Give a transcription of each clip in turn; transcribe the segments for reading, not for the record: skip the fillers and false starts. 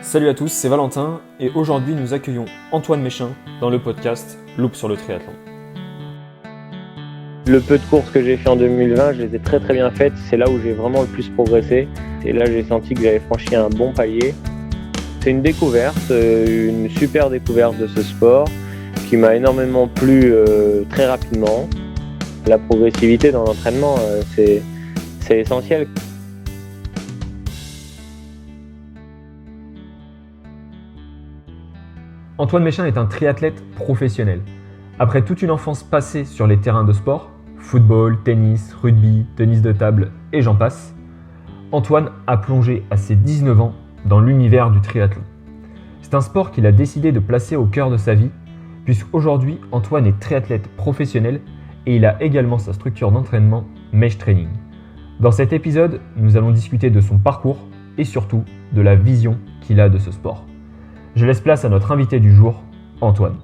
Salut à tous, c'est Valentin et aujourd'hui nous accueillons Antoine Méchin dans le podcast Loop sur le triathlon. Le peu de courses que j'ai fait en 2020, je les ai très bien faites. C'est là où j'ai vraiment le plus progressé. Et là, j'ai senti que j'avais franchi un bon palier. C'est une découverte, une super découverte de ce sport qui m'a énormément plu très rapidement. La progressivité dans l'entraînement, c'est essentiel. Antoine Méchin est un triathlète professionnel. Après toute une enfance passée sur les terrains de sport, football, tennis, rugby, tennis de table et j'en passe, Antoine a plongé à ses 19 ans dans l'univers du triathlon. C'est un sport qu'il a décidé de placer au cœur de sa vie, puisqu'aujourd'hui Antoine est triathlète professionnel et il a également sa structure d'entraînement Mesh Training. Dans cet épisode, nous allons discuter de son parcours et surtout de la vision qu'il a de ce sport. Je laisse place à notre invité du jour, Antoine.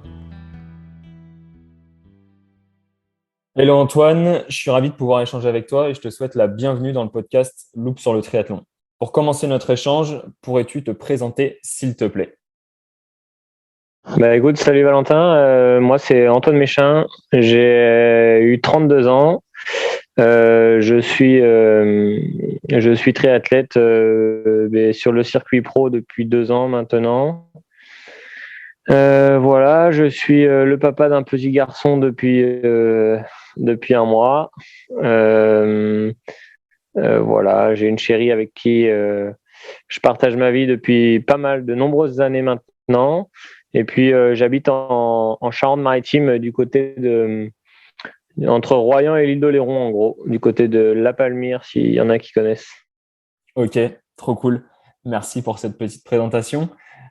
Hello Antoine, je suis ravi de pouvoir échanger avec toi et je te souhaite la bienvenue dans le podcast Loop sur le triathlon. Pour commencer notre échange, pourrais-tu te présenter s'il te plaît? Écoute, salut Valentin, moi c'est Antoine Méchin, j'ai eu 32 ans. Je suis triathlète sur le circuit pro depuis 2 ans maintenant. Voilà, je suis le papa d'un petit garçon depuis un mois. Voilà, j'ai une chérie avec qui je partage ma vie depuis de nombreuses années maintenant. Et puis j'habite en Charente-Maritime entre Royan et l'île d'Oléron en gros, du côté de La Palmyre s'il y en a qui connaissent. Ok, trop cool. Merci pour cette petite présentation.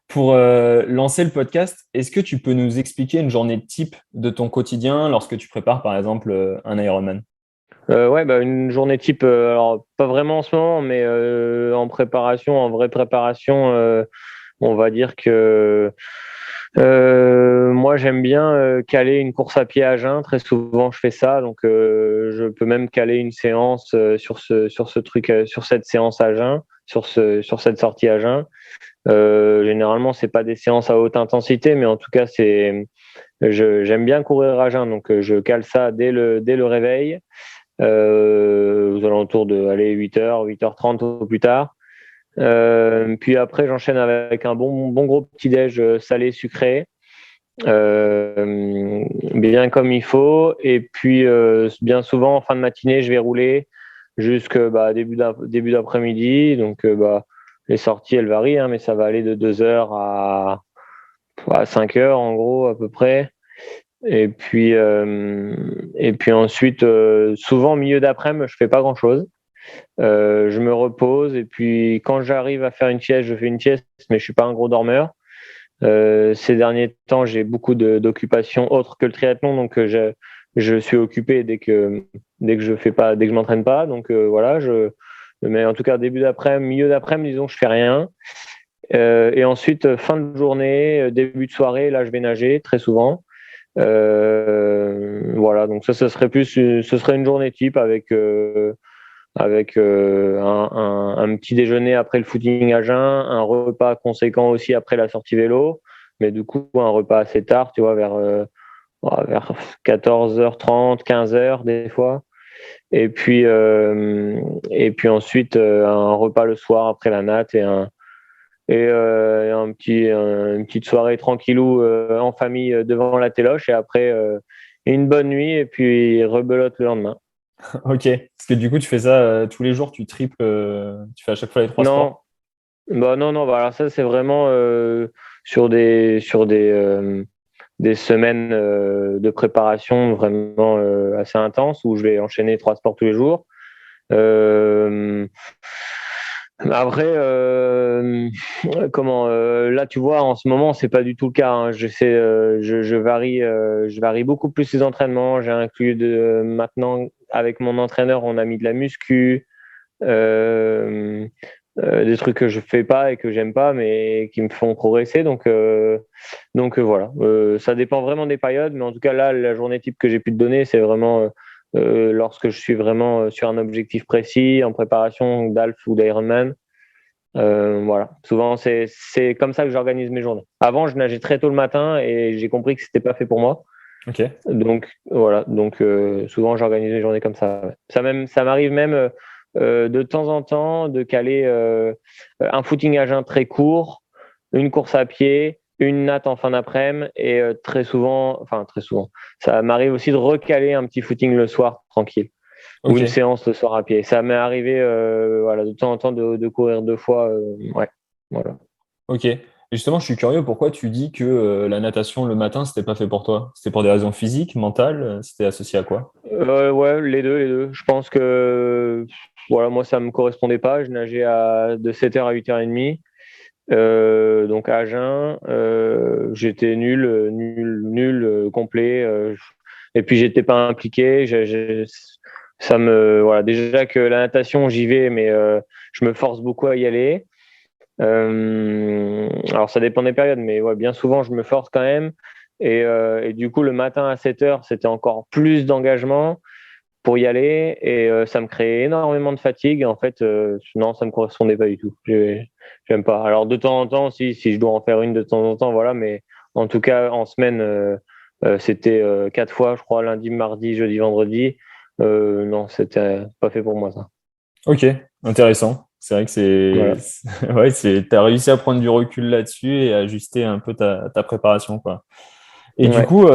Pour lancer le podcast, est-ce que tu peux nous expliquer une journée type de ton quotidien lorsque tu prépares par exemple un Ironman? Une journée type, alors pas vraiment en ce moment, mais en vraie préparation, on va dire que moi j'aime bien caler une course à pied à jeun. Très souvent je fais ça, donc je peux même caler une séance sur cette séance à jeun, sur cette sortie à jeun. Généralement c'est pas des séances à haute intensité, mais en tout cas j'aime bien courir à jeun, donc je cale ça dès le réveil. Aux alentours de 8h, 8h30 au plus tard. Puis après, j'enchaîne avec un bon gros petit-déj salé sucré, bien comme il faut. Et puis, bien souvent, en fin de matinée, je vais rouler jusqu'à début d'après-midi. Donc, les sorties, elles varient, hein, mais ça va aller de 2h à 5h, en gros, à peu près. Et puis ensuite, souvent, au milieu d'après-midi, je fais pas grand-chose. Je me repose et puis quand j'arrive à faire une sieste, je fais une sieste, mais je suis pas un gros dormeur. Ces derniers temps, j'ai beaucoup d'occupations autres que le triathlon, donc je suis occupé dès que je m'entraîne pas. Donc voilà, mais en tout cas début d'après-midi, milieu d'après-midi, disons, je fais rien. Et ensuite fin de journée, début de soirée, là, je vais nager très souvent. Voilà, donc ça ce serait une journée type avec un petit déjeuner après le footing à jeun, un repas conséquent aussi après la sortie vélo, mais du coup un repas assez tard, tu vois, vers 14h30, 15h des fois. Et puis ensuite un repas le soir après la natte une petite soirée tranquillou en famille devant la téloche et après une bonne nuit et puis rebelote le lendemain. Ok, parce que du coup tu fais ça tous les jours, tu triples, tu fais à chaque fois les trois Non, sports? non, alors ça c'est vraiment sur des semaines de préparation vraiment assez intenses où je vais enchaîner 3 sports tous les jours. Euh, Après, là, tu vois, en ce moment, c'est pas du tout le cas, hein. Je varie beaucoup plus les entraînements. J'ai inclus maintenant avec mon entraîneur, on a mis de la muscu, euh, des trucs que je fais pas et que j'aime pas, mais qui me font progresser. Voilà, ça dépend vraiment des périodes, mais en tout cas là, la journée type que j'ai pu te donner, c'est vraiment lorsque je suis vraiment sur un objectif précis, en préparation d'Alf ou d'Ironman. Voilà. Souvent, c'est comme ça que j'organise mes journées. Avant, je nageais très tôt le matin et j'ai compris que c'était pas fait pour moi. Ok. Donc voilà. Donc souvent, j'organise mes journées comme ça. Ouais. Ça m'arrive même de temps en temps de caler un footing à jeun très court, une course à pied, une natte en fin d'après-midi et très souvent, ça m'arrive aussi de recaler un petit footing le soir tranquille ou une Ok. séance le soir à pied. Ça m'est arrivé voilà, de temps en temps de courir 2 fois. Ouais, voilà. Ok. Et justement, je suis curieux, pourquoi tu dis que la natation le matin, c'était pas fait pour toi? C'était pour des raisons physiques, mentales? C'était associé à quoi? Ouais, les deux, les deux. Je pense que voilà, moi, ça me correspondait pas. Je nageais de 7h à 8h30. Donc à jeun, j'étais nul, complet. Et puis j'étais pas impliqué. Voilà, déjà que la natation, j'y vais, mais je me force beaucoup à y aller. Alors ça dépend des périodes, mais ouais, bien souvent je me force quand même. Et du coup, le matin à 7h, c'était encore plus d'engagement pour y aller et ça me créait énormément de fatigue. En fait, non, ça me correspondait pas du tout. J'aime pas. Alors de temps en temps, si je dois en faire une de temps en temps, voilà. Mais en tout cas, en semaine, c'était 4 fois, je crois, lundi, mardi, jeudi, vendredi. Non, c'était pas fait pour moi ça. Ok, intéressant. C'est vrai que Voilà. ouais, t'as réussi à prendre du recul là-dessus et à ajuster un peu ta préparation, quoi. Et du Ouais. coup,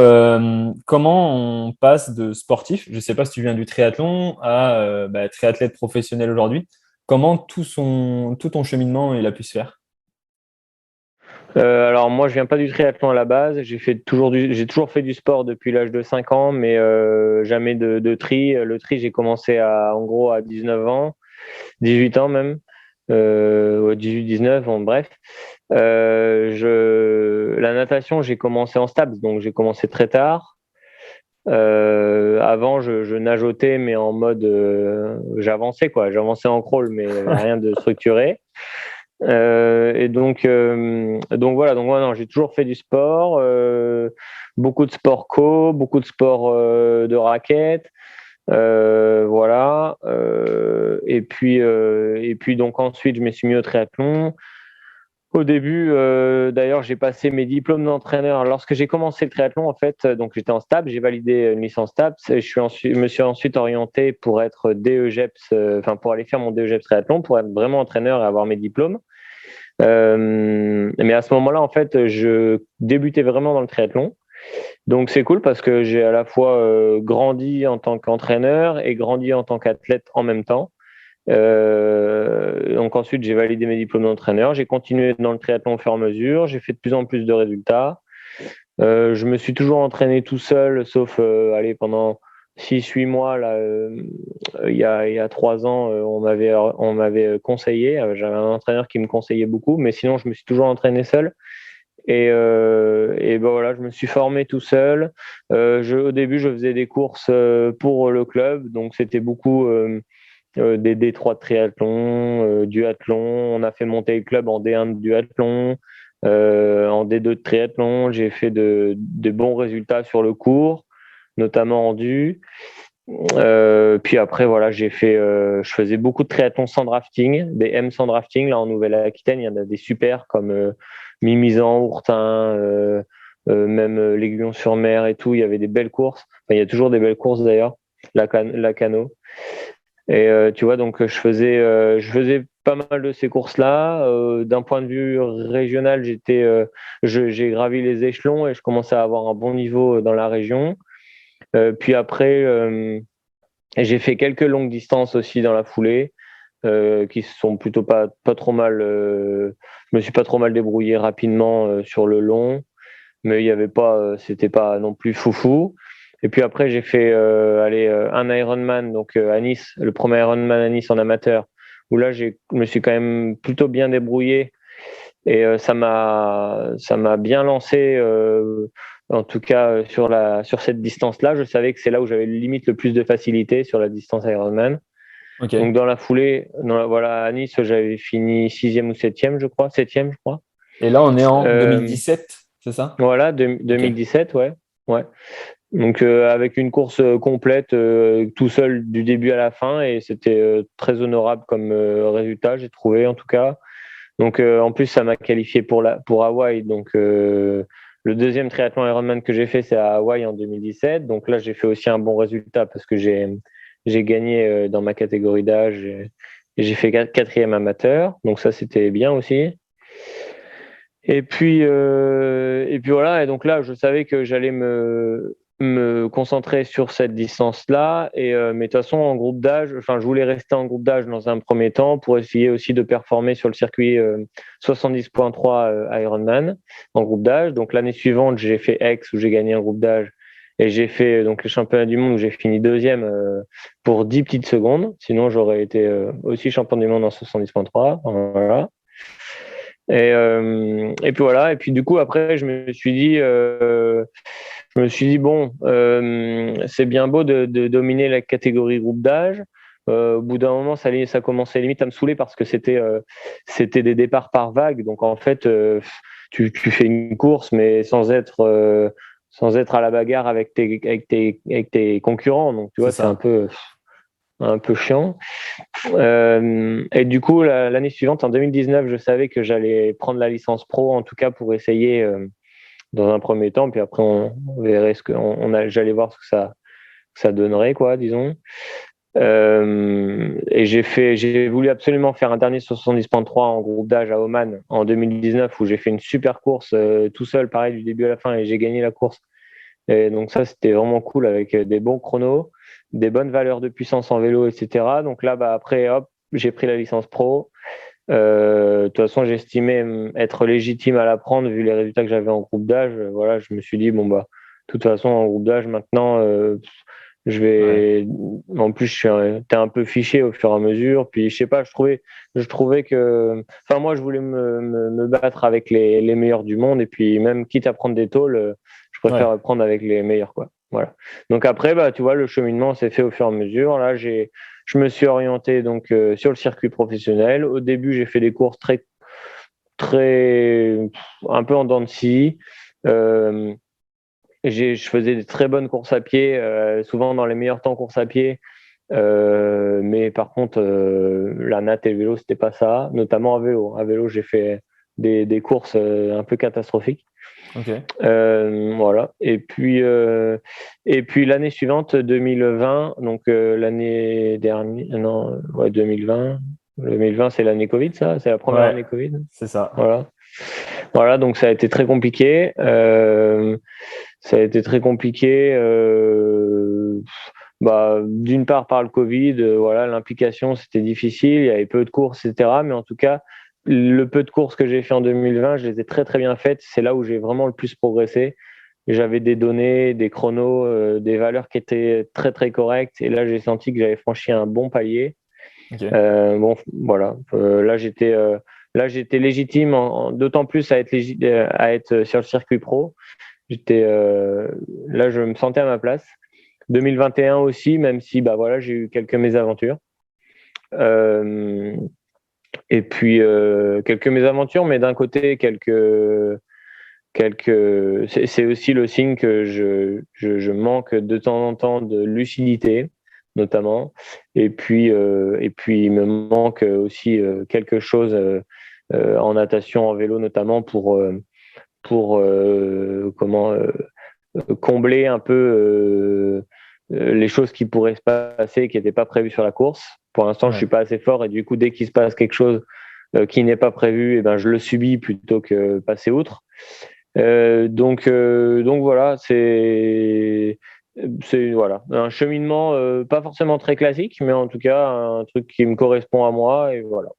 comment on passe de sportif, je sais pas si tu viens du triathlon, à triathlète professionnel aujourd'hui? Comment tout ton cheminement il a pu se faire? Alors moi, je viens pas du triathlon à la base. J'ai toujours fait du sport depuis l'âge de 5 ans, mais jamais de tri. Le tri, j'ai commencé en gros à 19 ans, 18 ans même, ouais, 18, 19, bon, bref. La natation, j'ai commencé en STAPS, donc j'ai commencé très tard. Avant, je nageotais, mais en mode, j'avançais quoi, j'avançais en crawl, mais rien de structuré. Donc voilà, donc ouais, non, j'ai toujours fait du sport, beaucoup de sport co, beaucoup de sport de raquettes, voilà. Et puis donc ensuite, je me suis mis au triathlon. Au début, d'ailleurs, j'ai passé mes diplômes d'entraîneur. Lorsque j'ai commencé le triathlon, en fait, donc j'étais en STAPS, j'ai validé une licence STAPS. Et je me suis ensuite orienté pour être DEGEPS, enfin pour aller faire mon DEGEPS triathlon, pour être vraiment entraîneur et avoir mes diplômes. Mais à ce moment-là, en fait, je débutais vraiment dans le triathlon. Donc c'est cool parce que j'ai à la fois grandi en tant qu'entraîneur et grandi en tant qu'athlète en même temps. Donc ensuite, j'ai validé mes diplômes d'entraîneur. J'ai continué dans le triathlon au fur et à mesure. J'ai fait de plus en plus de résultats. Je me suis toujours entraîné tout seul, sauf allez, pendant 6, 8 mois. Là, il y a 3 ans, on m'avait conseillé. J'avais un entraîneur qui me conseillait beaucoup, mais sinon, je me suis toujours entraîné seul. Et ben voilà, je me suis formé tout seul. Au début, je faisais des courses pour le club, donc c'était beaucoup des D3 de triathlon, duathlon. On a fait monter le club en D1 de duathlon, en D2 de triathlon. J'ai fait de bons résultats sur le cours, notamment en du. Puis après, voilà, je faisais beaucoup de triathlon sans drafting, des M sans drafting. Là, en Nouvelle-Aquitaine, il y en a des super comme Mimizan, Ourtin, même l'Aiguillon-sur-Mer et tout. Il y avait des belles courses. Enfin, il y a toujours des belles courses d'ailleurs, la Cano. Et tu vois, donc je faisais pas mal de ces courses-là. D'un point de vue régional, j'ai gravi les échelons et je commençais à avoir un bon niveau dans la région. Puis après, j'ai fait quelques longues distances aussi dans la foulée, qui se sont plutôt pas trop mal. Je me suis pas trop mal débrouillé rapidement sur le long, mais il y avait pas, c'était pas non plus foufou. Et puis après, j'ai fait un Ironman donc à Nice, le premier Ironman à Nice en amateur, où là, je me suis quand même plutôt bien débrouillé et ça m'a bien lancé. En tout cas, sur cette distance-là, je savais que c'est là où j'avais limite le plus de facilité sur la distance Ironman. Donc Ok. dans la foulée, voilà, à Nice, j'avais fini sixième ou septième, je crois, septième, je crois. Et là, on est en Euh, 2017, c'est ça? voilà, Ok. 2017, ouais. Ouais. Donc avec une course complète, tout seul du début à la fin, et c'était très honorable comme résultat, j'ai trouvé en tout cas. Donc en plus, ça m'a qualifié pour Hawaï. Donc le deuxième triathlon Ironman que j'ai fait, c'est à Hawaï en 2017. Donc là, j'ai fait aussi un bon résultat parce que j'ai gagné dans ma catégorie d'âge et j'ai fait quatrième amateur. Donc ça, c'était bien aussi. Et puis voilà. Et donc là, je savais que j'allais me concentrer sur cette distance-là. Mais de toute façon, en groupe d'âge, enfin, je voulais rester en groupe d'âge dans un premier temps pour essayer aussi de performer sur le circuit 70.3 Ironman en groupe d'âge. Donc l'année suivante, j'ai fait Aix où j'ai gagné un groupe d'âge et j'ai fait donc les championnats du monde où j'ai fini deuxième pour 10 petites secondes. Sinon, j'aurais été aussi champion du monde en 70.3. Voilà. Et puis voilà. Et puis du coup, après, je me suis dit bon, c'est bien beau de dominer la catégorie groupe d'âge. Au bout d'un moment, ça commençait limite à me saouler parce que c'était des départs par vague. Donc en fait, tu fais une course, mais sans être à la bagarre avec tes concurrents. Donc tu vois, c'est un peu chiant. Et du coup, l'année suivante, en 2019, je savais que j'allais prendre la licence pro, en tout cas pour essayer dans un premier temps, puis après on verrait j'allais voir ce que ça donnerait, quoi, disons. Et j'ai voulu absolument faire un dernier 70.3 en groupe d'âge à Oman en 2019 où j'ai fait une super course tout seul, pareil du début à la fin, et j'ai gagné la course. Et donc ça, c'était vraiment cool avec des bons chronos, des bonnes valeurs de puissance en vélo, etc. Donc là, bah, après, hop, j'ai pris la licence pro. De toute façon, j'estimais être légitime à la prendre vu les résultats que j'avais en groupe d'âge. Voilà, je me suis dit, bon, bah, de toute façon, en groupe d'âge, maintenant, je vais. En plus, t'es un peu fiché au fur et à mesure. Puis, je sais pas, je trouvais que. Enfin, moi, je voulais me battre avec les meilleurs du monde. Et puis, même quitte à prendre des tôles, je préfère prendre avec les meilleurs, quoi. Voilà. Donc après, bah, tu vois, le cheminement s'est fait au fur et à mesure. Là, je me suis orienté donc sur le circuit professionnel. Au début, j'ai fait des courses très, un peu en dents de scie. Je faisais des très bonnes courses à pied, souvent dans les meilleurs temps courses à pied. Mais par contre, la natte et le vélo, c'était pas ça, notamment à vélo. À vélo, j'ai fait des courses un peu catastrophiques. Ok. Voilà. Et puis l'année suivante, 2020, donc l'année dernière, non, ouais, 2020. 2020, c'est l'année Covid, ça? C'est la première année Covid? C'est ça. Voilà. Voilà, donc ça a été très compliqué. Ça a été très compliqué. Bah, d'une part par le Covid, voilà, l'implication c'était difficile, il y avait peu de courses, etc. Mais en tout cas, le peu de courses que j'ai fait en 2020, je les ai très très bien faites. C'est là où j'ai vraiment le plus progressé. J'avais des données, des chronos, des valeurs qui étaient très très correctes. Et là, j'ai senti que j'avais franchi un bon palier. Okay. Bon, voilà. Là, j'étais légitime, d'autant plus à être sur le circuit pro. Là, je me sentais à ma place. 2021 aussi, même si bah voilà, j'ai eu quelques mésaventures. Et puis quelques mésaventures, mais d'un côté c'est aussi le signe que je manque de temps en temps de lucidité, notamment. Et puis il me manque aussi quelque chose en natation, en vélo, notamment pour combler un peu les choses qui pourraient se passer, qui n'étaient pas prévues sur la course. Pour l'instant, je suis pas assez fort et du coup, dès qu'il se passe quelque chose qui n'est pas prévu, eh ben, je le subis plutôt que passer outre. Donc voilà, c'est voilà, un cheminement pas forcément très classique, mais en tout cas un truc qui me correspond à moi et voilà.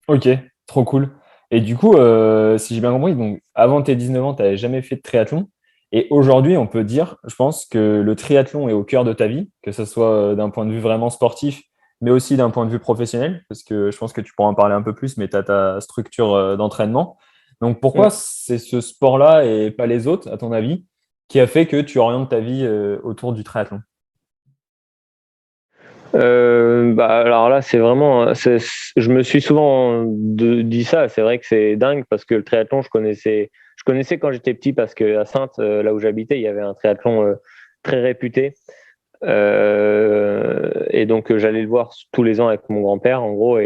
Ok, trop cool. Et du coup, si j'ai bien compris, donc avant tes 19 ans, tu n'avais jamais fait de triathlon. Et aujourd'hui, on peut dire, je pense, que le triathlon est au cœur de ta vie, que ce soit d'un point de vue vraiment sportif, mais aussi d'un point de vue professionnel, parce que je pense que tu pourras en parler un peu plus, mais tu as ta structure d'entraînement. Donc pourquoi Mm. c'est ce sport-là et pas les autres, à ton avis, qui a fait que tu orientes ta vie autour du triathlon? Bah alors là, je me suis souvent dit ça. C'est vrai que c'est dingue parce que le triathlon, je connaissais quand j'étais petit parce que à Saintes, là où j'habitais, il y avait un triathlon très réputé. Et donc j'allais le voir tous les ans avec mon grand-père, en gros,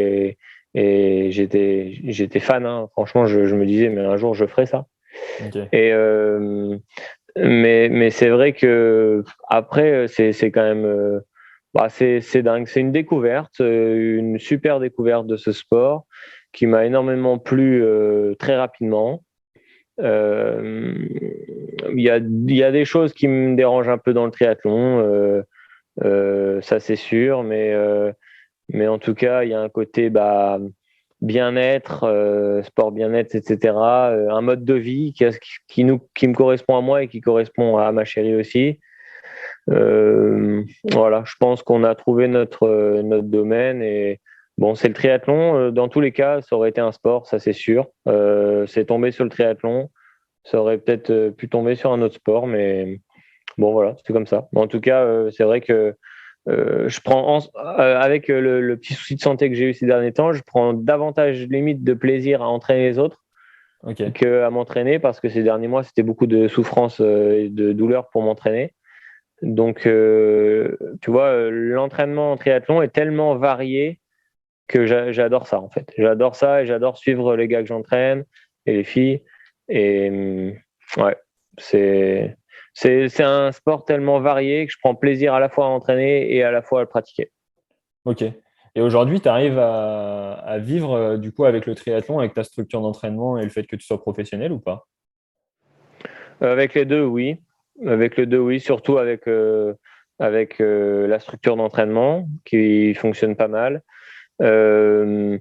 Et j'étais fan, hein. Franchement, je me disais, mais un jour, je ferai ça. Ok. Et, mais c'est vrai que après, c'est quand même, c'est dingue. C'est une découverte, une super découverte de ce sport qui m'a énormément plu très rapidement. Il y a des choses qui me dérangent un peu dans le triathlon, ça c'est sûr, mais en tout cas, il y a un côté bien-être, sport bien-être, etc. Un mode de vie qui me correspond à moi et qui correspond à ma chérie aussi. Voilà, je pense qu'on a trouvé notre domaine et bon, c'est le triathlon. Dans tous les cas, ça aurait été un sport, ça c'est sûr. C'est tombé sur le triathlon. Ça aurait peut-être pu tomber sur un autre sport, mais bon, voilà, c'est comme ça. En tout cas, c'est vrai que je prends avec le petit souci de santé que j'ai eu ces derniers temps, je prends davantage limite de plaisir à entraîner les autres Ok. qu'à m'entraîner parce que ces derniers mois, c'était beaucoup de souffrance et de douleur pour m'entraîner. Donc, tu vois, l'entraînement en triathlon est tellement varié que j'adore ça, en fait. J'adore ça et j'adore suivre les gars que j'entraîne et les filles. Et ouais, c'est un sport tellement varié que je prends plaisir à la fois à entraîner et à la fois à le pratiquer. Ok. Et aujourd'hui, tu arrives à vivre du coup avec le triathlon, avec ta structure d'entraînement et le fait que tu sois professionnel ou pas? Avec les deux, oui. Avec les deux, oui. Surtout avec la structure d'entraînement qui fonctionne pas mal. Euh,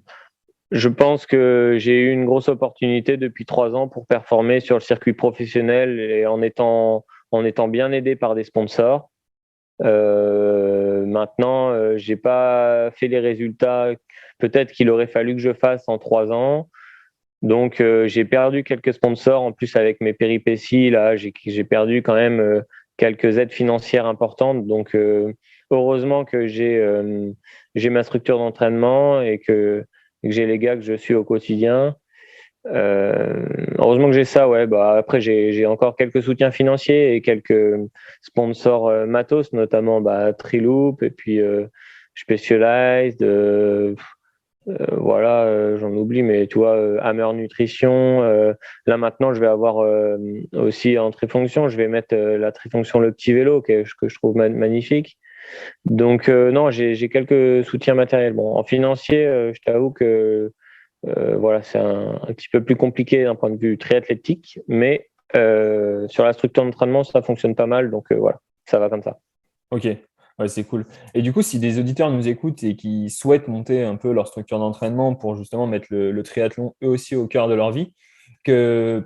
je pense que j'ai eu une grosse opportunité depuis 3 ans pour performer sur le circuit professionnel et en étant bien aidé par des sponsors. Maintenant, j'ai pas fait les résultats peut-être qu'il aurait fallu que je fasse en 3 ans. Donc, j'ai perdu quelques sponsors. En plus, avec mes péripéties, là, j'ai perdu quand même quelques aides financières importantes. Donc, heureusement que j'ai ma structure d'entraînement et que j'ai les gars que je suis au quotidien. Heureusement que j'ai ça, ouais. Après, j'ai encore quelques soutiens financiers et quelques sponsors matos, notamment Triloop et puis Specialized. Voilà, j'en oublie, mais tu vois, Hammer Nutrition. Là maintenant, je vais avoir aussi en trifonction, je vais mettre la trifonction le petit vélo que je trouve magnifique. Donc non, j'ai quelques soutiens matériels. Bon, en financier, je t'avoue que voilà, c'est un petit peu plus compliqué d'un point de vue triathlétique, mais sur la structure d'entraînement, ça fonctionne pas mal, donc voilà, ça va comme ça. Ok, ouais, c'est cool. Et du coup, si des auditeurs nous écoutent et qui souhaitent monter un peu leur structure d'entraînement pour justement mettre le triathlon eux aussi au cœur de leur vie,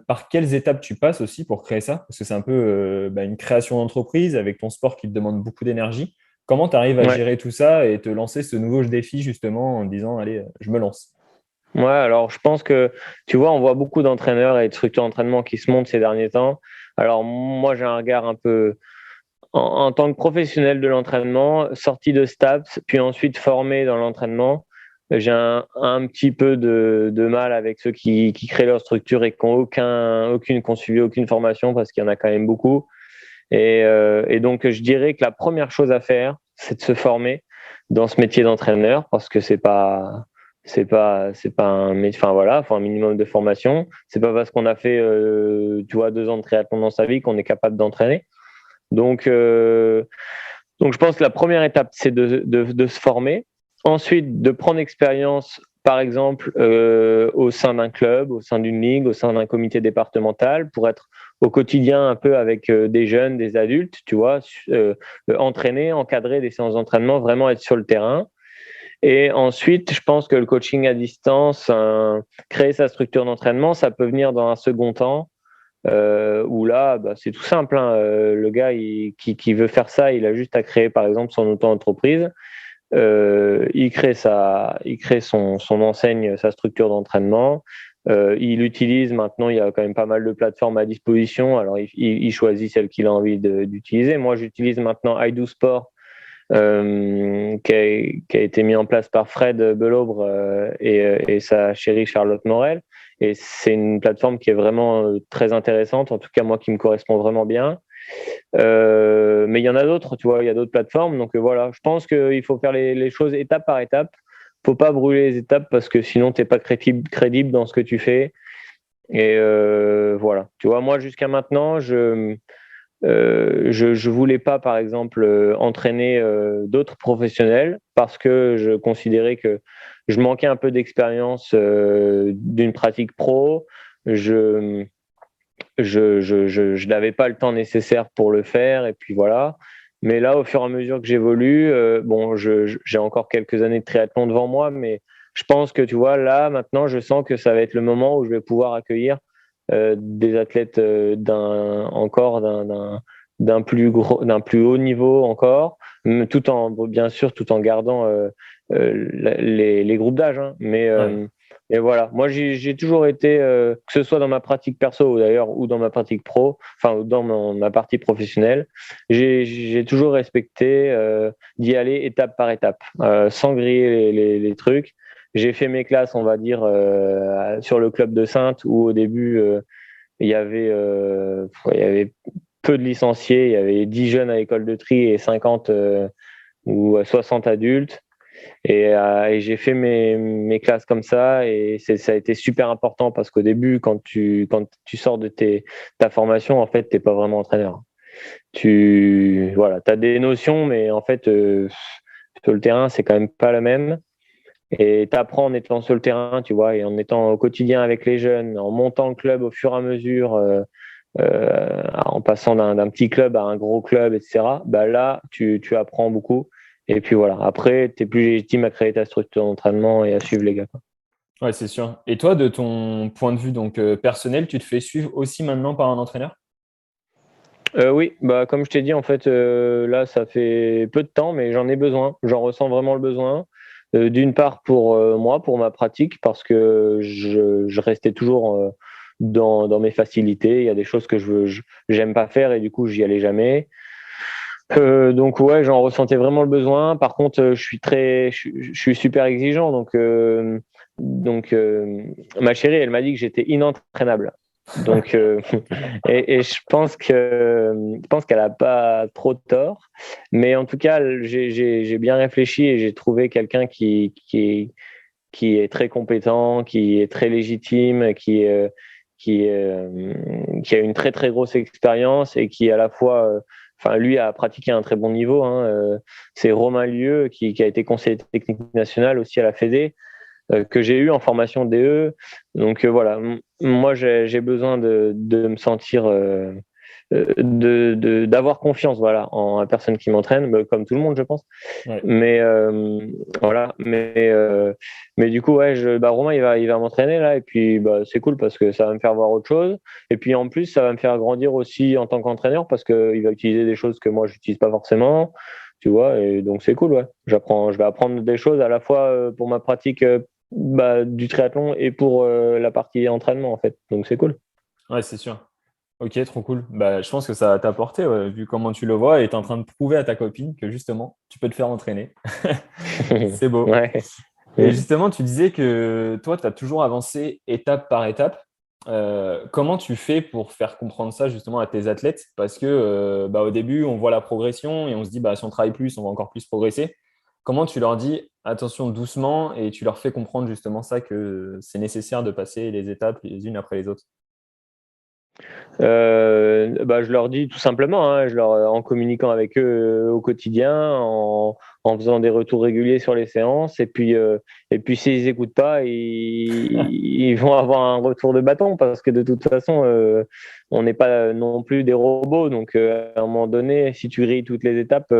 par quelles étapes tu passes aussi pour créer ça? Parce que c'est un peu une création d'entreprise avec ton sport qui te demande beaucoup d'énergie. Comment tu arrives à Ouais. gérer tout ça et te lancer ce nouveau défi justement en disant, allez, je me lance? Ouais, alors je pense que, tu vois, on voit beaucoup d'entraîneurs et de structures d'entraînement qui se montent ces derniers temps. Alors moi, j'ai un regard un peu, en tant que professionnel de l'entraînement, sorti de STAPS, puis ensuite formé dans l'entraînement, j'ai un petit peu de mal avec ceux qui créent leur structure et qui n'ont aucune suivi, aucune formation, parce qu'il y en a quand même beaucoup. Et donc, je dirais que la première chose à faire, c'est de se former dans ce métier d'entraîneur, parce que c'est pas un métier. Enfin voilà, faut un minimum de formation. C'est pas parce qu'on a fait, tu vois, 2 ans de triathlon dans sa vie qu'on est capable d'entraîner. Donc, je pense que la première étape, c'est de se former. Ensuite, de prendre expérience, par exemple, au sein d'un club, au sein d'une ligue, au sein d'un comité départemental, pour être au quotidien un peu avec des jeunes, des adultes, tu vois, entraîner, encadrer des séances d'entraînement, vraiment être sur le terrain. Et ensuite, je pense que le coaching à distance, créer sa structure d'entraînement, ça peut venir dans un second temps où là, c'est tout simple, hein. Le gars qui veut faire ça, il a juste à créer par exemple son auto-entreprise. Il crée son enseigne, sa structure d'entraînement. Il utilise maintenant, il y a quand même pas mal de plateformes à disposition. Alors il choisit celle qu'il a envie d'utiliser. Moi, j'utilise maintenant iDoSport, qui a été mis en place par Fred Belaubre et sa chérie Charlotte Morel. Et c'est une plateforme qui est vraiment très intéressante, en tout cas moi qui me correspond vraiment bien. Mais il y en a d'autres, tu vois, il y a d'autres plateformes. Donc voilà, je pense qu'il faut faire les choses étape par étape faut pas brûler les étapes parce que sinon t'es pas crédible dans ce que tu fais. Et voilà. Tu vois, moi jusqu'à maintenant, je voulais pas, par exemple, entraîner d'autres professionnels parce que je considérais que je manquais un peu d'expérience d'une pratique pro. Je je n'avais pas le temps nécessaire pour le faire et puis voilà. Mais là, au fur et à mesure que j'évolue, bon, j'ai encore quelques années de triathlon devant moi, mais je pense que tu vois, là, maintenant, je sens que ça va être le moment où je vais pouvoir accueillir des athlètes d'un plus haut niveau encore, bien sûr, tout en gardant les groupes d'âge. Hein. Ouais. Mais voilà, moi j'ai toujours été, que ce soit dans ma pratique perso d'ailleurs ou dans ma pratique pro, enfin ou dans ma partie professionnelle, j'ai toujours respecté d'y aller étape par étape, sans griller les trucs. J'ai fait mes classes, on va dire, sur le club de Saintes où au début il y avait peu de licenciés, il y avait 10 jeunes à l'école de tri et 50 ou 60 adultes. Et j'ai fait mes classes comme ça et ça a été super important parce qu'au début, quand tu sors de ta formation, en fait, tu n'es pas vraiment entraîneur. Voilà, tu as des notions, mais en fait, sur le terrain, c'est quand même pas la même. Et tu apprends en étant sur le terrain, tu vois, et en étant au quotidien avec les jeunes, en montant le club au fur et à mesure, en passant d'un petit club à un gros club, etc. Bah là, tu apprends beaucoup. Et puis voilà, après, tu es plus légitime à créer ta structure d'entraînement et à suivre les gars. Quoi. Ouais, c'est sûr. Et toi, de ton point de vue donc personnel, tu te fais suivre aussi maintenant par un entraîneur? Oui, bah, comme je t'ai dit, en fait, là, ça fait peu de temps, mais j'en ai besoin. J'en ressens vraiment le besoin. D'une part pour moi, pour ma pratique, parce que je restais toujours dans mes facilités. Il y a des choses que j'aime pas faire et du coup, j'y allais jamais. Donc ouais, j'en ressentais vraiment le besoin. Par contre, je suis super exigeant. Donc ma chérie, elle m'a dit que j'étais inentraînable. Donc et je pense qu'elle a pas trop tort. Mais en tout cas, j'ai bien réfléchi et j'ai trouvé quelqu'un qui est très compétent, qui est très légitime, qui a une très très grosse expérience et qui à la fois enfin lui a pratiqué à un très bon niveau. Hein, c'est Romain Lieu qui a été conseiller technique national aussi à la Fédé, que j'ai eu en formation DE. Donc voilà, moi j'ai besoin de me sentir d'avoir confiance voilà en la personne qui m'entraîne, comme tout le monde je pense. Ouais. Mais voilà, mais du coup ouais, Romain il va m'entraîner là et puis bah c'est cool parce que ça va me faire voir autre chose et puis en plus ça va me faire grandir aussi en tant qu'entraîneur parce que il va utiliser des choses que moi j'utilise pas forcément, tu vois, et donc c'est cool ouais. Je vais apprendre des choses à la fois pour ma pratique du triathlon et pour la partie entraînement en fait, donc c'est cool. Ouais, c'est sûr. Ok, trop cool. Bah, je pense que ça va t'apporter, ouais, vu comment tu le vois, et tu es en train de prouver à ta copine que justement, tu peux te faire entraîner. C'est beau. Ouais. Et justement, tu disais que toi, tu as toujours avancé étape par étape. Comment tu fais pour faire comprendre ça justement à tes athlètes? Parce que bah, au début, on voit la progression et on se dit, bah, si on travaille plus, on va encore plus progresser. Comment tu leur dis, attention doucement, et tu leur fais comprendre justement ça, que c'est nécessaire de passer les étapes les unes après les autres? Je leur dis tout simplement, hein, en communiquant avec eux au quotidien, en faisant des retours réguliers sur les séances, et puis s'ils n'écoutent pas, ils vont avoir un retour de bâton parce que de toute façon, on n'est pas non plus des robots. Donc, à un moment donné, si tu grilles toutes les étapes,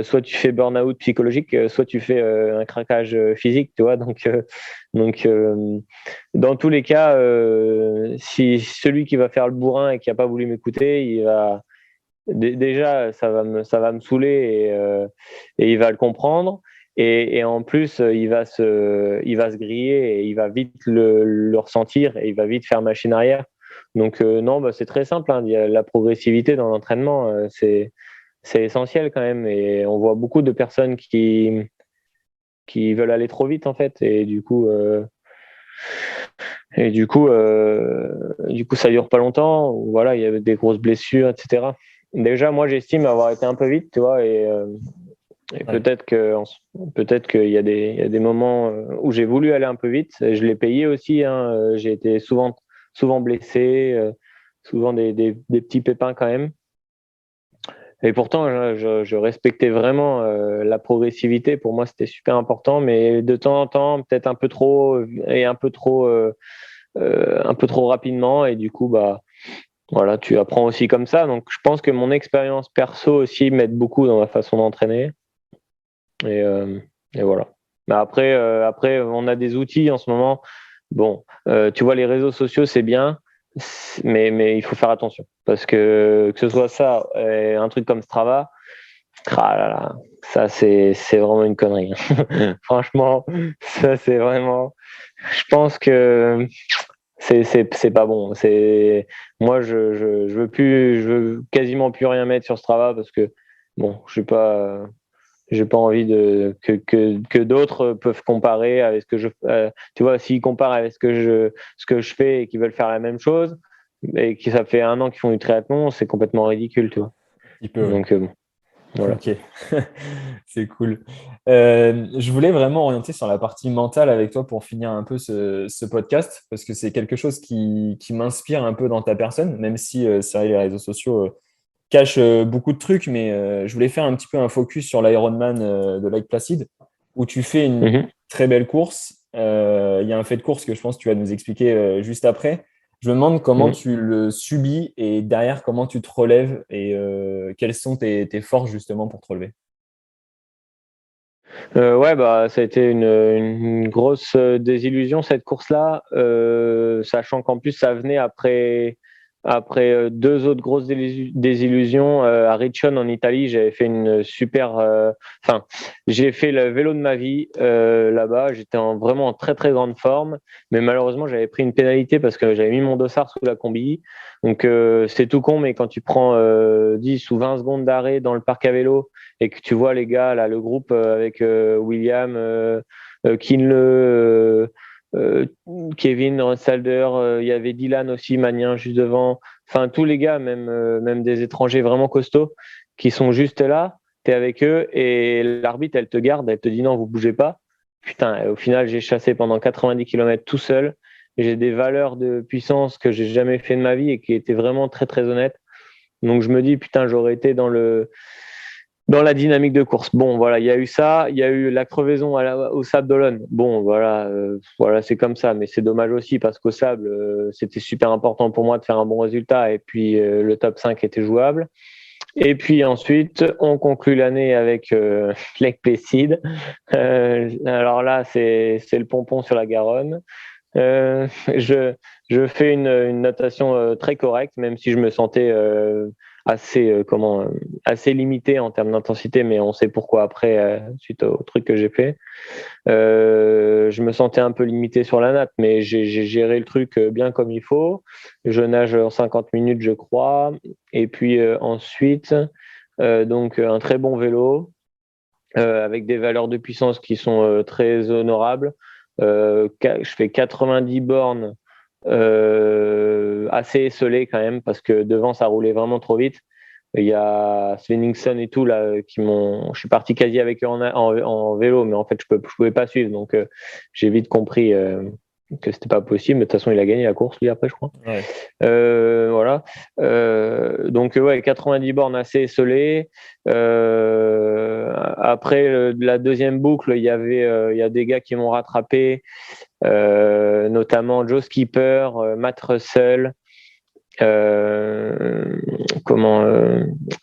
soit tu fais burn-out psychologique, soit tu fais un craquage physique, tu vois. Donc, dans tous les cas, si celui qui va faire le bourrin et qui n'a pas voulu m'écouter, déjà ça va me saouler et il va le comprendre. Et en plus, il va se griller et il va vite le ressentir et il va vite faire machine arrière. Donc non, c'est très simple. Hein. Il y a la progressivité dans l'entraînement, c'est essentiel quand même. Et on voit beaucoup de personnes qui veulent aller trop vite en fait. Du coup, ça dure pas longtemps. Voilà, il y a des grosses blessures, etc. Déjà, moi, j'estime avoir été un peu vite, tu vois, Et peut-être qu'il y a des moments où j'ai voulu aller un peu vite. Je l'ai payé aussi, hein. J'ai été souvent blessé, souvent des petits pépins quand même. Et pourtant, je respectais vraiment la progressivité. Pour moi, c'était super important. Mais de temps en temps, peut-être un peu trop et un peu trop rapidement. Et du coup, bah voilà, tu apprends aussi comme ça. Donc, je pense que mon expérience perso aussi m'aide beaucoup dans ma façon d'entraîner. Et, euh, et voilà. Mais après, on a des outils en ce moment. Bon, tu vois, les réseaux sociaux, c'est bien, mais il faut faire attention. Parce que ce soit ça, un truc comme Strava, ah là là, ça, c'est vraiment une connerie. Franchement, ça, c'est vraiment. Je pense que c'est pas bon. Moi, je veux quasiment plus rien mettre sur Strava parce que, bon, je suis pas. J'ai pas envie que d'autres peuvent comparer avec ce que tu vois, s'ils comparent avec ce que je fais et qu'ils veulent faire la même chose et que ça fait 1 an qu'ils font du triathlon, c'est complètement ridicule, tu vois. Il peut, ouais. Donc, bon, voilà. Ok, c'est cool. Je voulais vraiment orienter sur la partie mentale avec toi pour finir un peu ce podcast, parce que c'est quelque chose qui m'inspire un peu dans ta personne, même si c'est vrai, les réseaux sociaux cachent beaucoup de trucs, mais je voulais faire un petit peu un focus sur l'Ironman de Lake Placid, où tu fais une Mhm. très belle course. Il y a un fait de course que je pense que tu vas nous expliquer juste après. Je me demande comment Mhm. tu le subis et derrière comment tu te relèves et quelles sont tes forces justement pour te relever. Ouais, bah, ça a été une grosse désillusion cette course-là, sachant qu'en plus ça venait après 2 autres grosses désillusions à Riccione en Italie. J'avais fait enfin, j'ai fait le vélo de ma vie là-bas. J'étais vraiment en très très grande forme, mais malheureusement j'avais pris une pénalité parce que j'avais mis mon dossard sous la combi. Donc c'est tout con, mais quand tu prends 10 ou 20 secondes d'arrêt dans le parc à vélo et que tu vois les gars, là, le groupe avec William, Kinle, euh, Kevin Salder, il y avait Dylan aussi, Magnin, juste devant. Enfin, tous les gars, même des étrangers vraiment costauds, qui sont juste là, tu es avec eux et l'arbitre, elle te garde, elle te dit non, vous bougez pas. Putain, au final, j'ai chassé pendant 90 km tout seul. J'ai des valeurs de puissance que j'ai jamais fait de ma vie et qui étaient vraiment très, très honnêtes. Donc, je me dis, putain, j'aurais été dans la dynamique de course. Bon, voilà, il y a eu ça, il y a eu la crevaison au Sable d'Olonne. Bon, voilà, c'est comme ça, mais c'est dommage aussi parce qu'au Sable, c'était super important pour moi de faire un bon résultat et puis le top 5 était jouable. Et puis ensuite, on conclut l'année avec Lake Placid. Alors là, c'est le pompon sur la Garonne. Euh, je, je fais une notation très correcte, même si je me sentais assez, assez limité en termes d'intensité, mais on sait pourquoi après, suite au truc que j'ai fait. Je me sentais un peu limité sur la natte, mais j'ai géré le truc bien comme il faut. Je nage en 50 minutes, je crois. Et puis ensuite, donc un très bon vélo avec des valeurs de puissance qui sont très honorables. Je fais 90 bornes assez esselées quand même parce que devant ça roulait vraiment trop vite. Il y a Svenningson et tout là qui m'ont. Je suis parti quasi avec eux en vélo, mais en fait je pouvais pas suivre, donc j'ai vite compris que c'était pas possible. Mais de toute façon, il a gagné la course lui après, je crois. Ouais. Voilà. Donc ouais, 90 bornes assez esselées. Après la deuxième boucle, il y a des gars qui m'ont rattrapé, notamment Joe Skipper, Matt Russell. Comment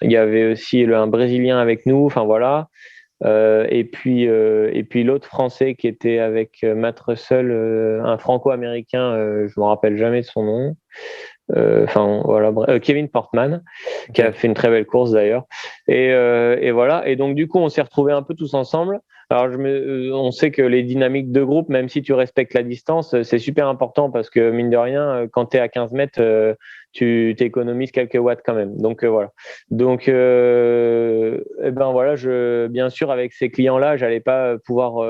il y avait aussi un Brésilien avec nous. Enfin voilà. Et puis l'autre Français qui était avec Matt Russell, un Franco-américain, je me rappelle jamais de son nom. Enfin voilà, Kevin Portman qui a Ok. fait une très belle course d'ailleurs. Et voilà. Et donc du coup, on s'est retrouvés un peu tous ensemble. Alors on sait que les dynamiques de groupe, même si tu respectes la distance, c'est super important parce que mine de rien, quand tu es à 15 mètres, tu t'économises quelques watts quand même. Donc voilà. Donc et ben voilà, bien sûr avec ces clients-là, j'allais pas pouvoir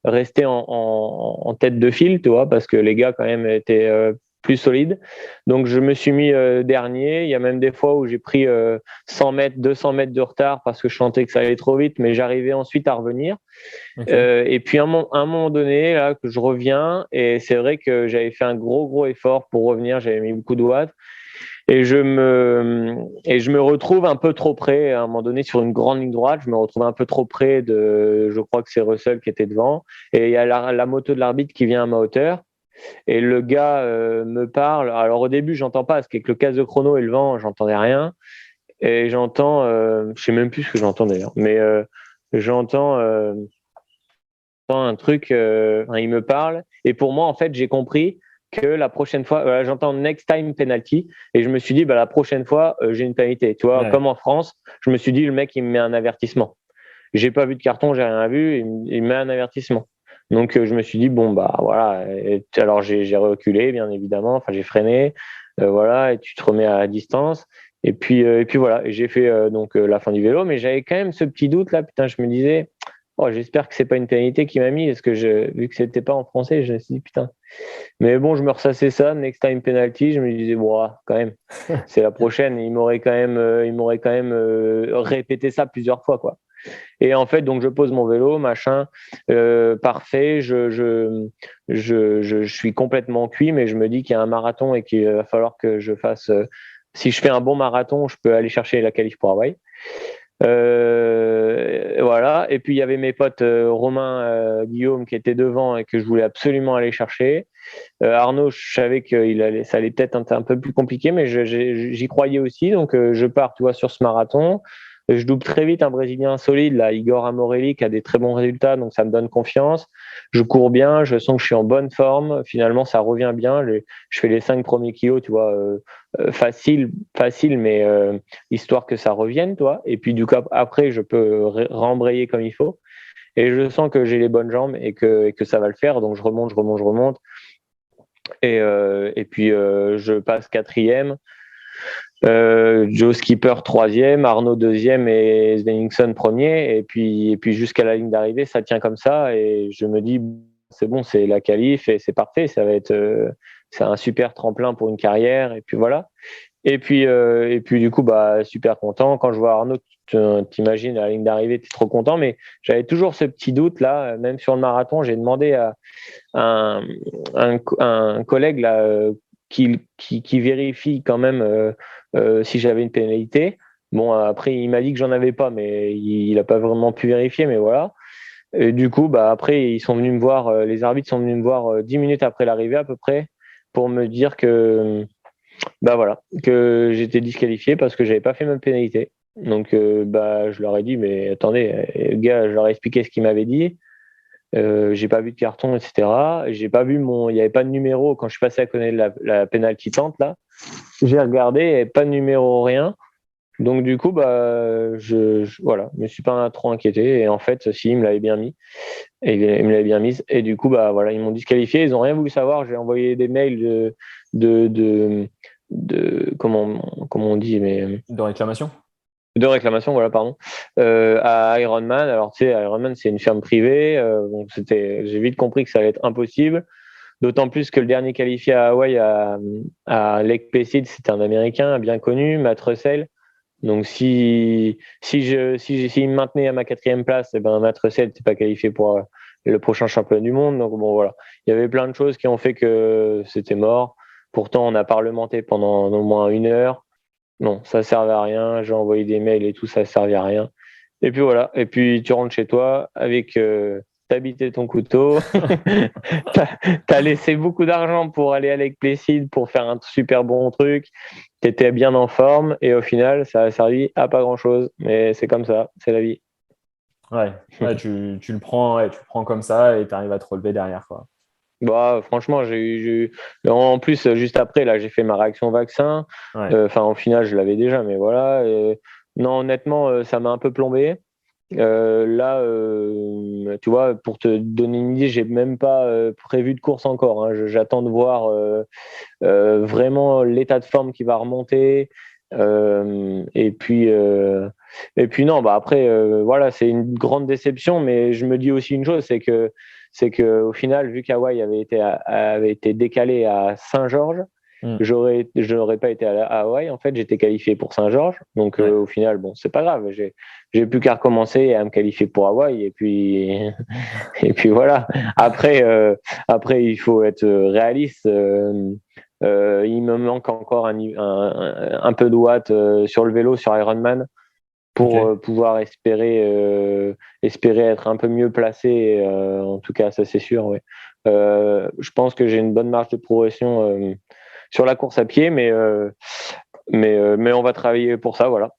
rester en tête de file, tu vois, parce que les gars quand même étaient plus solide. Donc, je me suis mis dernier. Il y a même des fois où j'ai pris 100 mètres, 200 mètres de retard parce que je sentais que ça allait trop vite, mais j'arrivais ensuite à revenir. Okay. Et puis, à un moment donné, là, que je reviens, et c'est vrai que j'avais fait un gros effort pour revenir. J'avais mis beaucoup de watts. Et je me retrouve un peu trop près, à un moment donné, sur une grande ligne droite. Je me retrouve un peu trop près je crois que c'est Russell qui était devant. Et il y a la moto de l'arbitre qui vient à ma hauteur. Et le gars me parle. Alors au début, j'entends pas, parce qu'avec le casque de chrono et le vent, j'entendais rien. Et j'entends, je sais même plus ce que j'entends d'ailleurs, mais j'entends un truc, il me parle. Et pour moi, en fait, j'ai compris que la prochaine fois, j'entends next time penalty, et je me suis dit, la prochaine fois, j'ai une pénalité. Tu vois, comme en France, je me suis dit, le mec, il me met un avertissement. J'ai pas vu de carton, j'ai rien vu, il me met un avertissement. Donc, je me suis dit, bon, voilà. Alors, j'ai reculé, bien évidemment, enfin, j'ai freiné, voilà, et tu te remets à distance. Et puis voilà, et j'ai fait la fin du vélo, mais j'avais quand même ce petit doute là, putain, je me disais, oh, j'espère que c'est pas une pénalité qui m'a mis, parce que vu que c'était pas en français, je me suis dit, putain. Mais bon, je me ressassais ça, next time penalty, je me disais, bon, quand même, c'est la prochaine, il m'aurait quand même répété ça plusieurs fois, quoi. Et en fait, donc je pose mon vélo, machin, parfait. Je suis complètement cuit, mais je me dis qu'il y a un marathon et qu'il va falloir que je fasse. Si je fais un bon marathon, je peux aller chercher la qualif pour Hawaï. Voilà. Et puis il y avait mes potes Romain, Guillaume qui étaient devant et que je voulais absolument aller chercher. Arnaud, je savais que ça allait peut-être être un peu plus compliqué, mais j'y croyais aussi. Donc je pars, tu vois, sur ce marathon. Je double très vite un Brésilien solide, là, Igor Amorelli, qui a des très bons résultats, donc ça me donne confiance. Je cours bien, je sens que je suis en bonne forme. Finalement, ça revient bien. Je fais les 5 premiers kilos, tu vois, facile, mais histoire que ça revienne, toi. Et puis, du coup, après, je peux rembrayer comme il faut. Et je sens que j'ai les bonnes jambes et que ça va le faire. Donc, je remonte. Et puis, je passe quatrième. Joe Skipper troisième, Arnaud deuxième et Svenningsson premier. Et puis jusqu'à la ligne d'arrivée, ça tient comme ça. Et je me dis, c'est bon, c'est la qualif et c'est parfait. Ça va être, c'est un super tremplin pour une carrière. Et puis voilà. Et puis du coup, super content. Quand je vois Arnaud, t'imagines à la ligne d'arrivée, t'es trop content. Mais j'avais toujours ce petit doute là, même sur le marathon. J'ai demandé à un collègue là qui vérifie quand même si j'avais une pénalité. Bon, après, il m'a dit que j'en avais pas, mais il n'a pas vraiment pu vérifier, mais voilà. Et du coup, après, ils sont venus me voir, les arbitres sont venus me voir 10 minutes après l'arrivée à peu près, pour me dire que, voilà, que j'étais disqualifié parce que j'avais pas fait ma pénalité. Donc, je leur ai dit, mais attendez, gars, je leur ai expliqué ce qu'ils m'avaient dit. J'ai pas vu de carton, etc. J'ai pas vu il y avait pas de numéro quand je suis passé à connaître la penalty tente là. J'ai regardé, il n'y avait pas de numéro, rien. Donc du coup, voilà, je me suis pas trop inquiété. Et en fait, si, il me l'avait bien mis. Et il me l'avait bien mise. Et du coup, voilà, ils m'ont disqualifié. Ils ont rien voulu savoir. J'ai envoyé des mails de comment on dit, mais De réclamation. de réclamation, voilà, pardon, à Ironman. Alors, tu sais, Ironman, c'est une firme privée. Donc, j'ai vite compris que ça allait être impossible. D'autant plus que le dernier qualifié à Hawaï, à Lake Placid, c'était un Américain bien connu, Matt Russell. Donc, s'il me maintenait à ma 4e place, Matt Russell n'était pas qualifié pour le prochain championnat du monde. Donc, bon, voilà. Il y avait plein de choses qui ont fait que c'était mort. Pourtant, on a parlementé pendant au moins 1 heure. Non, ça servait à rien. J'ai envoyé des mails et tout, ça servait à rien. Et puis voilà. Et puis tu rentres chez toi avec t'as habité ton couteau. t'as laissé beaucoup d'argent pour aller à Lake Placid pour faire un super bon truc. T'étais bien en forme et au final, ça a servi à pas grand chose. Mais c'est comme ça, c'est la vie. Ouais, tu le prends, tu le prends comme ça et tu arrives à te relever derrière, quoi. Franchement, en plus, juste après, là, j'ai fait ma réaction au vaccin. Ouais. Au final, je l'avais déjà, mais voilà. Non, honnêtement, ça m'a un peu plombé. Là, tu vois, pour te donner une idée, j'ai même pas prévu de course encore, hein. J'attends de voir vraiment l'état de forme qui va remonter. Et puis Et puis non, bah après, voilà, c'est une grande déception, mais je me dis aussi une chose, c'est que au final, vu qu'Hawaï avait été décalé à Saint-Georges, je n'aurais pas été à Hawaï. En fait, j'étais qualifié pour Saint-Georges, donc au final, bon, c'est pas grave. J'ai plus qu'à recommencer et à me qualifier pour Hawaï, et puis et puis voilà. Après, il faut être réaliste. Il me manque encore un peu de watts sur le vélo, sur Ironman, pour pouvoir espérer être un peu mieux placé. En tout cas, ça c'est sûr. Ouais. Je pense que j'ai une bonne marge de progression sur la course à pied, mais on va travailler pour ça. Voilà.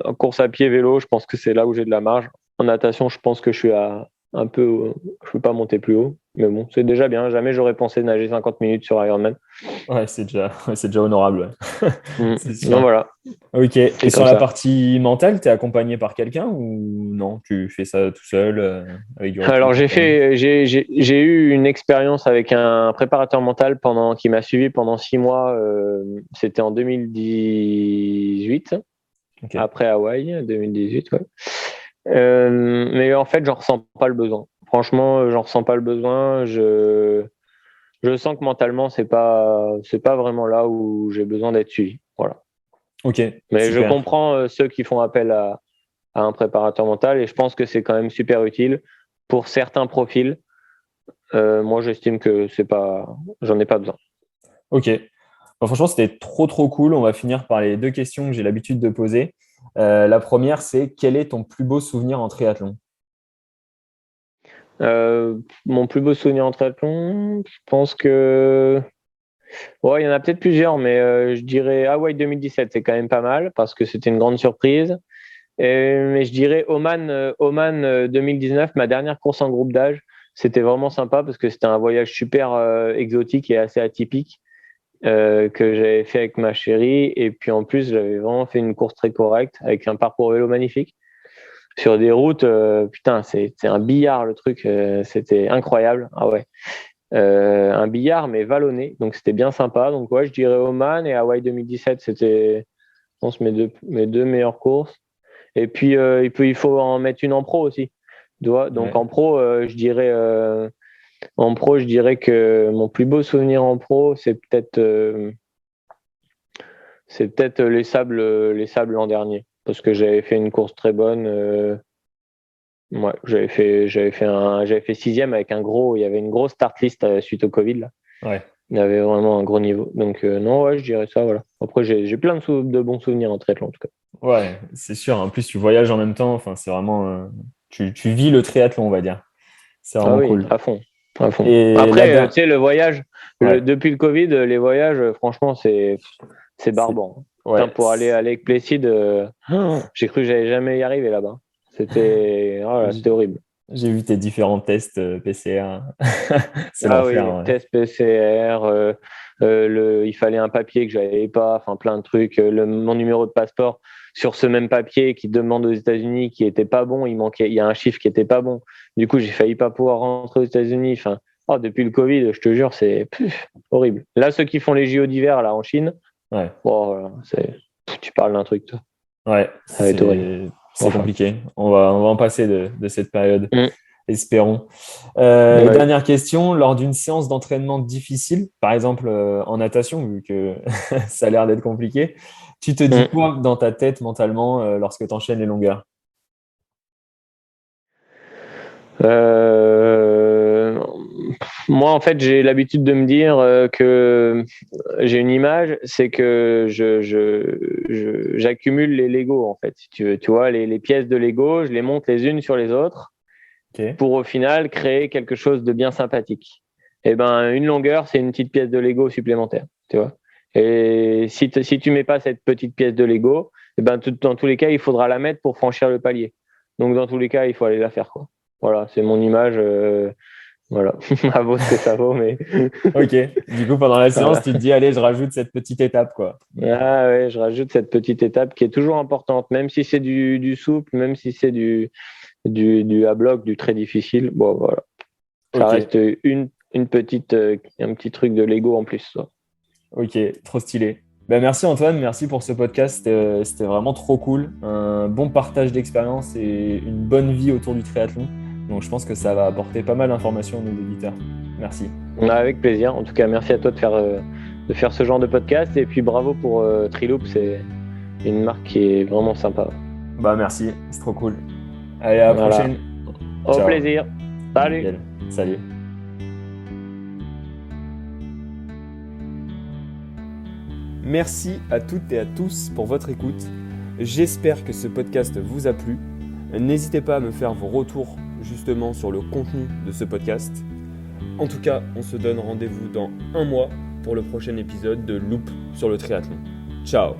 En course à pied, vélo, je pense que c'est là où j'ai de la marge. En natation, je pense que je suis un peu, je peux pas monter plus haut, mais bon, c'est déjà bien. Jamais j'aurais pensé nager 50 minutes sur Ironman. Ouais, c'est déjà honorable. Ouais. C'est sûr. Donc voilà. Ok. Et C'est sur comme la ça. partie mentale, tu es accompagné par quelqu'un ou non? Tu fais ça tout seul avec du recul Alors sur toi-même? j'ai eu une expérience avec un préparateur mental qui m'a suivi pendant 6 mois. C'était en 2018, Ok. après Hawaï, 2018. Ouais. Mais en fait, j'en ressens pas le besoin. Franchement, j'en ressens pas le besoin. Je sens que mentalement, c'est pas vraiment là où j'ai besoin d'être suivi. Voilà. Ok. Mais je Super. comprends ceux qui font appel à un préparateur mental et je pense que c'est quand même super utile pour certains profils. Moi, j'estime que j'en ai pas besoin. Ok. Bon, franchement, c'était trop cool. On va finir par les deux questions que j'ai l'habitude de poser. La première, c'est quel est ton plus beau souvenir en triathlon? Mon plus beau souvenir en triathlon, je pense que ouais, il y en a peut-être plusieurs, mais je dirais Hawaï 2017, c'est quand même pas mal parce que c'était une grande surprise. Mais je dirais Oman 2019, ma dernière course en groupe d'âge, c'était vraiment sympa parce que c'était un voyage super exotique et assez atypique que j'avais fait avec ma chérie. Et puis en plus, j'avais vraiment fait une course très correcte avec un parcours vélo magnifique sur des routes. Putain, c'est un billard le truc, c'était incroyable. Ah ouais. Un billard mais vallonné, donc c'était bien sympa. Donc ouais, je dirais Oman et Hawaï 2017, c'était, je pense, mes deux meilleures courses. Et puis il faut en mettre une en pro aussi. Donc Ouais. en pro, je dirais que mon plus beau souvenir en pro, c'est peut-être les sables l'an dernier, parce que j'avais fait une course très bonne. Ouais, j'avais fait sixième avec il y avait une grosse start list suite au Covid là. Ouais. Il y avait vraiment un gros niveau. Donc non, ouais, je dirais ça, voilà. Après, j'ai plein de bons souvenirs en triathlon en tout cas. Ouais, c'est sûr. En plus, tu voyages en même temps. Enfin, c'est vraiment. Tu vis le triathlon, on va dire. C'est Ah vraiment oui, cool. à fond, à fond. Et la Après, tu dernière. sais, le voyage, Ouais. depuis le Covid, les voyages, franchement, c'est C'est barbant. Putain, ouais. pour aller à Lake Placid, j'ai cru que j'allais jamais y arriver là-bas. C'était horrible. J'ai vu tes différents tests PCR. C'est Ah l'enfer, oui, ouais. test PCR, il fallait un papier que j'avais pas, enfin plein de trucs. Mon numéro de passeport sur ce même papier qui demande aux États-Unis qui était pas bon, il y a un chiffre qui était pas bon. Du coup, j'ai failli pas pouvoir rentrer aux États-Unis. Enfin, depuis le Covid, je te jure, c'est horrible. Là, ceux qui font les JO d'hiver là en Chine, Ouais. bon, voilà, tu parles d'un truc, toi. Ouais, Ça va être horrible. c'est Enfin. compliqué. On va en passer de cette période. Mm. Espérons. Et Ouais. dernière question, lors d'une séance d'entraînement difficile, par exemple en natation, vu que ça a l'air d'être compliqué, tu te dis Mm. quoi dans ta tête mentalement lorsque tu enchaînes les longueurs? Euh, Moi, en fait, j'ai l'habitude de me dire que j'ai une image, c'est que j'accumule les Lego, en fait, si tu veux. Tu vois, les pièces de Lego, je les monte les unes sur les autres Ok. pour au final créer quelque chose de bien sympathique. Et ben, une longueur, c'est une petite pièce de Lego supplémentaire, tu vois. Et si tu mets pas cette petite pièce de Lego, et ben, dans tous les cas, il faudra la mettre pour franchir le palier. Donc, dans tous les cas, il faut aller la faire, quoi. Voilà, c'est mon image. Voilà, à vaut ce que ça vaut, mais Ok. Du coup, pendant la séance, voilà. tu te dis, allez, je rajoute cette petite étape, quoi. Ah ouais, je rajoute cette petite étape qui est toujours importante, même si c'est du souple, même si c'est du à bloc, du très difficile. Bon, voilà. Ça Ok. reste un petit truc de Lego en plus. Ça. Ok. Trop stylé. Ben, merci Antoine, merci pour ce podcast. C'était vraiment trop cool. Un bon partage d'expérience et une bonne vie autour du triathlon. Donc je pense que ça va apporter pas mal d'informations à nos auditeurs. Merci. Avec plaisir. En tout cas, merci à toi de faire ce genre de podcast. Et puis bravo pour Triloop, c'est une marque qui est vraiment sympa. Bah merci, c'est trop cool. Allez, à la prochaine. Au Ciao. plaisir. Salut. Nickel. Salut. Merci à toutes et à tous pour votre écoute. J'espère que ce podcast vous a plu. N'hésitez pas à me faire vos retours justement sur le contenu de ce podcast. En tout cas, on se donne rendez-vous dans un mois pour le prochain épisode de Loop sur le triathlon. Ciao!